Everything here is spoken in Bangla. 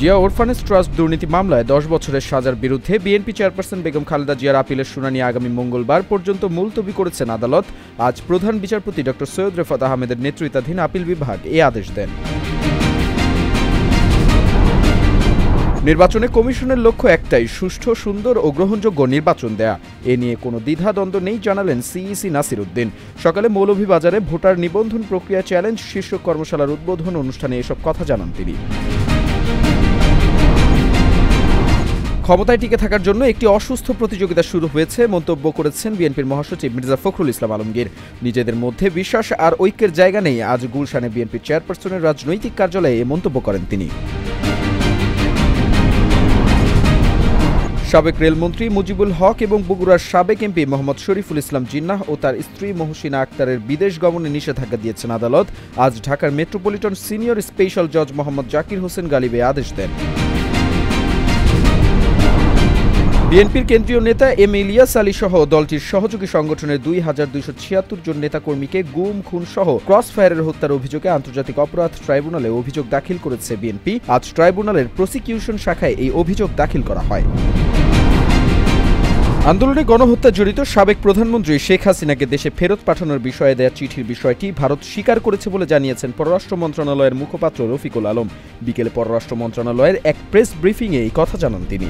জিয়া অরফানেজ ট্রাস্ট দুর্নীতি মামলায় 10 বছরের সাজার বিরুদ্ধে বিএনপি চেয়ারপারসন বেগম খালেদা জিয়ার আপিলের শুনানি আগামী মঙ্গলবার পর্যন্ত মুলতবি করেছেন আদালত। আজ প্রধান বিচারপতি ড. সৈয়দ রেফাত আহমেদের নেতৃত্বাধীন আপিল বিভাগ এ আদেশ দেন। নির্বাচনে কমিশনের লক্ষ্য একটাই, সুষ্ঠু, সুন্দর ও গ্রহণযোগ্য নির্বাচন দেয়া। এ নিয়ে কোনো দ্বিধাদ্বন্দ্ব নেই জানালেন সিইসি নাসির উদ্দিন। সকালে মৌলভীবাজারে ভোটার নিবন্ধন প্রক্রিয়া চ্যালেঞ্জ শীর্ষক কর্মশালার উদ্বোধন অনুষ্ঠানে এসব কথা জানান তিনি। ক্ষমতায় টিকে থাকার জন্য একটি অসুস্থ প্রতিযোগিতা শুরু হয়েছে মন্তব্য করেছেন বিএনপির মহাসচিব মির্জা ফখরুল ইসলাম আলমগীর। নিজেদের মধ্যে বিশ্বাস আর ঐক্যের জায়গা নেই, আজ গুলশানে বিএনপি চেয়ারপারসনের রাজনৈতিক কার্যালয়ে এ মন্তব্য করেন তিনি। সাবেক রেলমন্ত্রী মুজিবুল হক এবং বগুড়ার সাবেক এমপি মোহাম্মদ শরীফুল ইসলাম জিন্নাহ ও তার স্ত্রী মহসিনা আক্তারের বিদেশ গমনে নিষেধাজ্ঞা দিয়েছেন আদালত। আজ ঢাকার মেট্রোপলিটন সিনিয়র স্পেশাল জজ মোহাম্মদ জাকির হোসেন গালিবে আদেশ দেন। বিএনপির কেন্দ্রীয় নেতা এম ইলিয়াস আলী সহ দলটির সহযোগী সংগঠনের 2276 জন নেতাকর্মীকে গুম, খুন সহ ক্রসফায়ারের হত্যার অভিযোগে আন্তর্জাতিক অপরাধ ট্রাইব্যুনালে অভিযোগ দাখিল করেছে বিএনপি। আজ ট্রাইব্যুনালের প্রসিকিউশন শাখায় এই অভিযোগ দাখিল করা হয়। আন্দোলনে গণহত্যা জড়িত সাবেক প্রধানমন্ত্রী শেখ হাসিনাকে দেশে ফেরত পাঠানোর বিষয়ে দেয়া চিঠির বিষয়টি ভারত স্বীকার করেছে বলে জানিয়েছেন পররাষ্ট্র মন্ত্রণালয়ের মুখপাত্র রফিকুল আলম। বিকেলে পররাষ্ট্র মন্ত্রণালয়ের এক প্রেস ব্রিফিংয়ে এই কথা জানান তিনি।